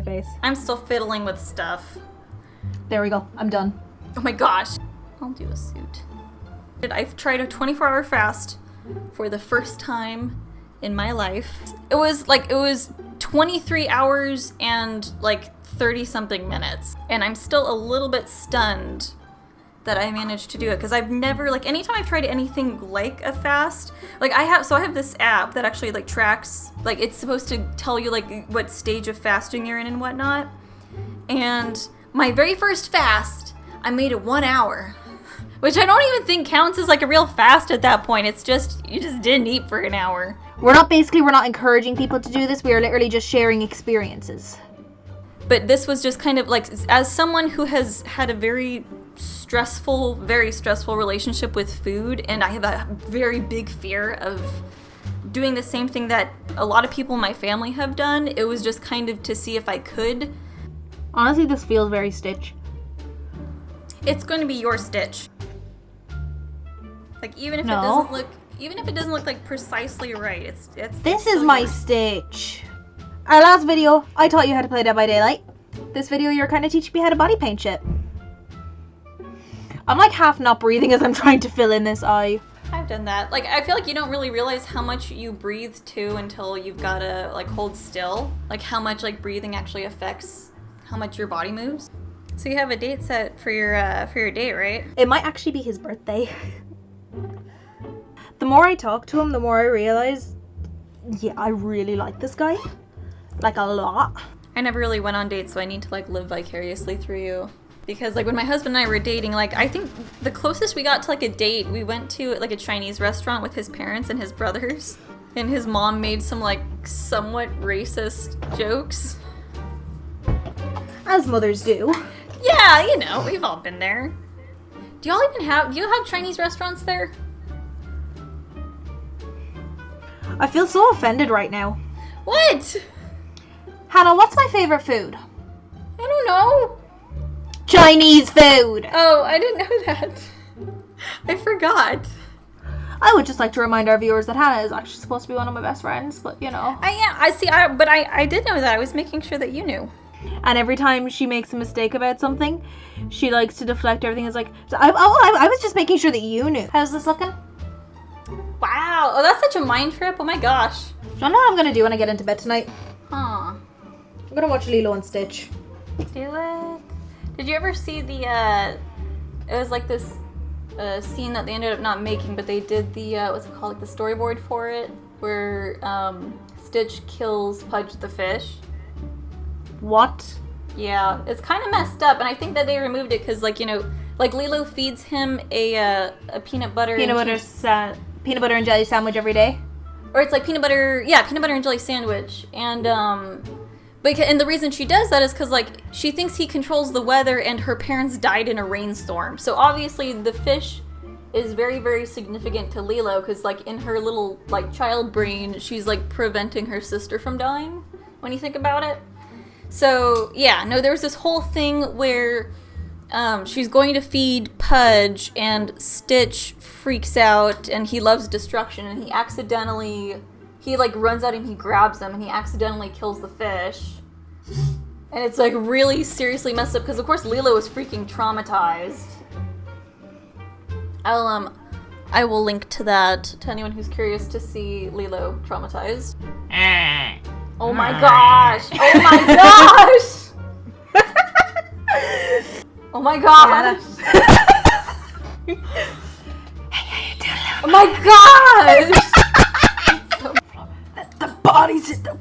face. I'm still fiddling with stuff. There we go. I'm done. Oh my gosh. I'll do a suit. I've tried a 24-hour fast for the first time in my life. It was 23 hours and like 30-something minutes. And I'm still a little bit stunned that I managed to do it, because I've never, like, anytime I've tried anything like a fast, like I have this app that actually like tracks, like it's supposed to tell you like what stage of fasting you're in and whatnot. And my very first fast, I made it 1 hour, which I don't even think counts as like a real fast at that point. It's just, you just didn't eat for an hour. We're not encouraging people to do this. We are literally just sharing experiences. But this was just kind of like, as someone who has had a very stressful relationship with food, and I have a very big fear of doing the same thing that a lot of people in my family have done, it was just kind of to see if I could. Honestly, this feels very Stitch. It's going to be your Stitch. Like, even if it doesn't look like precisely right, it's This is my Stitch. Our last video, I taught you how to play Dead by Daylight. This video, you're kind of teaching me how to body paint shit. I'm like half not breathing as I'm trying to fill in this eye. I've done that. Like, I feel like you don't really realize how much you breathe too until you've got to like hold still. Like how much like breathing actually affects how much your body moves. So you have a date set for your date, right? It might actually be his birthday. The more I talk to him, the more I realize, yeah, I really like this guy. Like, a lot. I never really went on dates, so I need to like live vicariously through you. Because like when my husband and I were dating, like I think the closest we got to like a date, we went to like a Chinese restaurant with his parents and his brothers. And his mom made some like somewhat racist jokes. As mothers do. Yeah, you know, we've all been there. Do you have Chinese restaurants there? I feel so offended right now. What? Hannah, what's my favorite food? I don't know. Chinese food! Oh, I didn't know that. I forgot. I would just like to remind our viewers that Hannah is actually supposed to be one of my best friends, but you know. I did know that. I was making sure that you knew. And every time she makes a mistake about something, she likes to deflect everything. It's like, I was just making sure that you knew. How's this looking? Wow. Oh, that's such a mind trip. Oh my gosh. Do you know what I'm gonna do when I get into bed tonight? Huh. I'm gonna watch Lilo and Stitch. Do it. Did you ever see it was like this scene that they ended up not making, but they did the, what's it called, like the storyboard for it, where Stitch kills Pudge the fish. What? Yeah, it's kind of messed up, and I think that they removed it because, like, you know, like Lilo feeds him a peanut butter and jelly sandwich every day. Or it's like peanut butter and jelly sandwich, and and the reason she does that is because like she thinks he controls the weather, and her parents died in a rainstorm. So obviously the fish is very, very significant to Lilo because like in her little like child brain, she's like preventing her sister from dying. When you think about it. So, yeah, no, there was this whole thing where she's going to feed Pudge, and Stitch freaks out, and he loves destruction, and he like runs out and he grabs him, and he accidentally kills the fish. And it's like really seriously messed up, because of course Lilo is freaking traumatized. I will link to that to anyone who's curious to see Lilo traumatized. Oh my gosh! Oh my gosh! Oh my gosh! Oh my gosh! Let the bodies hit the...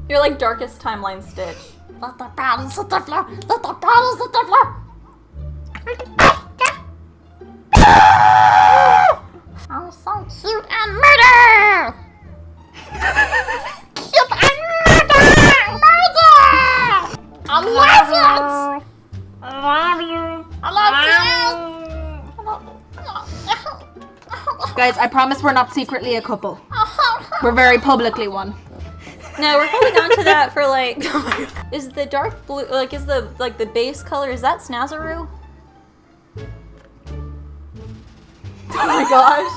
You're like Darkest Timeline Stitch. Let the bodies hit the floor! Let the bodies hit the floor! I'm so cute and murder! Cute and murder! I love it! I love you! I love you! Guys, I promise we're not secretly a couple. We're very publicly one. No, we're holding on to that for like... Is the dark blue, like, is the, like, the base color, is that Snazaroo? Oh my gosh.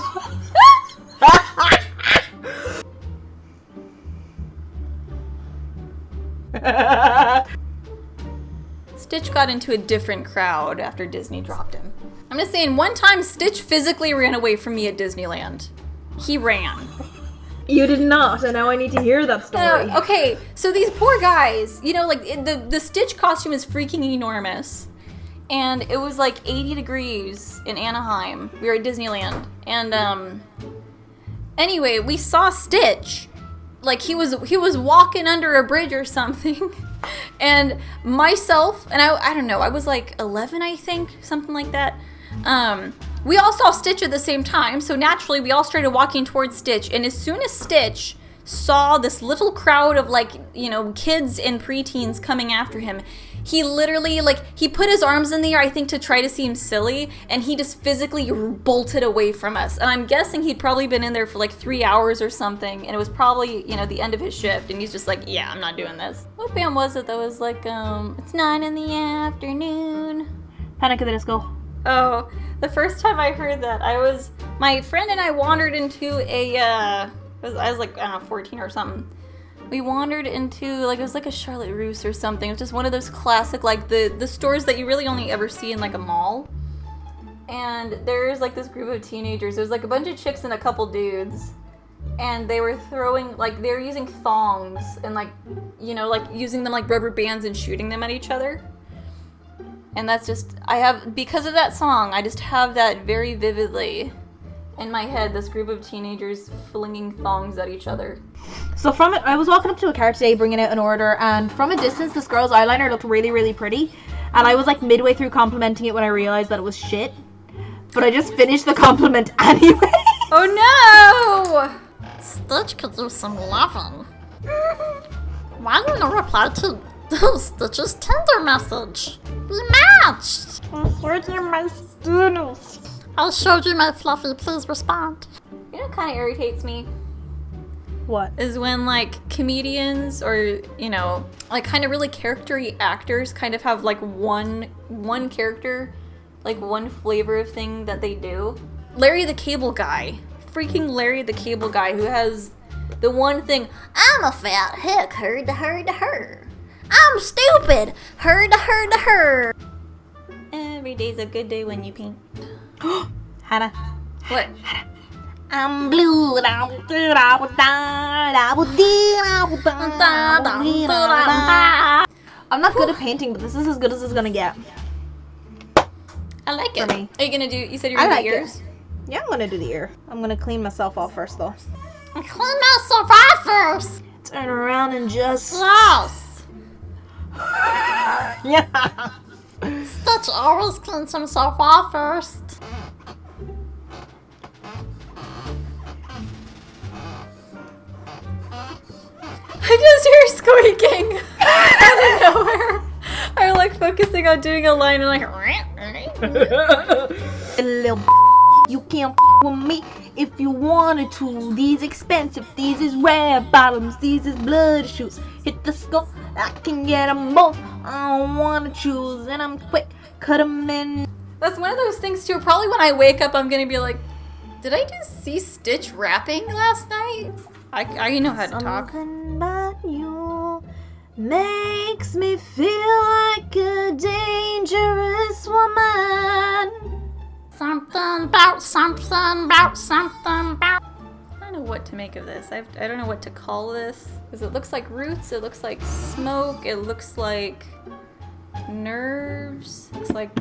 Stitch got into a different crowd after Disney dropped him. I'm just saying, one time Stitch physically ran away from me at Disneyland. He ran. You did not, and now I need to hear that story. Okay, so these poor guys, you know, like, the Stitch costume is freaking enormous. And it was like 80 degrees in Anaheim. We were at Disneyland. And, anyway, we saw Stitch. Like, he was walking under a bridge or something. And myself, and I don't know, I was like 11, I think, something like that. We all saw Stitch at the same time, so naturally we all started walking towards Stitch. And as soon as Stitch saw this little crowd of, like, you know, kids and preteens coming after him, he literally, like, he put his arms in the air, I think, to try to seem silly, and he just physically bolted away from us. And I'm guessing he'd probably been in there for like 3 hours or something, and it was probably, you know, the end of his shift, and he's just like, yeah, I'm not doing this. What band was it that was like, it's 9 in the afternoon? Panic at the Disco. Oh, the first time I heard that, my friend and I wandered into I was like, I don't know, 14 or something. We wandered into, like, it was like a Charlotte Russe or something. It was just one of those classic, like, the stores that you really only ever see in, like, a mall. And there's, like, this group of teenagers. There's, like, a bunch of chicks and a couple dudes. And they were throwing, like, they were using thongs and, like, you know, like, using them like rubber bands and shooting them at each other. And that's just, because of that song, I just have that very vividly in my head, this group of teenagers flinging thongs at each other. So from it, I was walking up to a car today bringing out an order, and from a distance this girl's eyeliner looked really, really pretty, and I was like midway through complimenting it when I realized that it was shit, but I just finished the compliment anyway. Oh no! Stitch could use some loving. Why you no reply to Stitch's Tinder message? We matched! Where's my students? I showed you my fluffy, please respond. You know what kind of irritates me? What? Is when, like, comedians or, you know, like, kind of really character-y actors kind of have, like, one character, like, one flavor of thing that they do. Larry the Cable Guy. Freaking Larry the Cable Guy, who has the one thing, I'm a fat hick, herd to herd to her. I'm stupid, herd to herd to her. Every day's a good day when you paint. Hannah. What? I'm blue. I'm not good at painting, but this is as good as it's gonna get. I like it. For me. Are you gonna do, you said you're gonna do ears? Yeah, I'm gonna do the ear. I'm gonna clean myself off first, though. Clean myself off first! Turn around and just... Gross! Yeah. Stitch always cleans himself off first. I just hear squeaking out of nowhere. I'm like focusing on doing a line and like... Little you can't with me if you wanted to. These expensive, these is red bottoms, these is blood shoes. Hit the skull, I can get them both. I don't wanna choose, and I'm quick, cut them in. That's one of those things too. Probably when I wake up, I'm gonna be like, did I just see Stitch rapping last night? I know how to talk. Something about you makes me feel like a dangerous woman. Something about something about something about. I don't know what to make of this. I don't know what to call this. Because it looks like roots, it looks like smoke, it looks like nerves, it looks like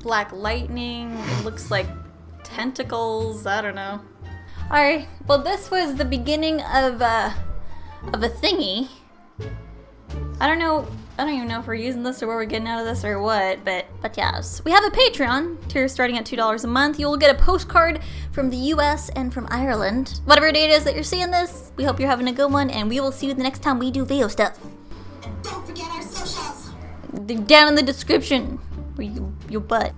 black lightning, it looks like tentacles, I don't know. Alright, well this was the beginning of a thingy. I don't even know if we're using this or what we're getting out of this or what, but yes. We have a Patreon tier starting at $2 a month. You will get a postcard from the US and from Ireland. Whatever day it is that you're seeing this, we hope you're having a good one, and we will see you the next time we do video stuff. Don't forget our socials. Down in the description. Where your butt.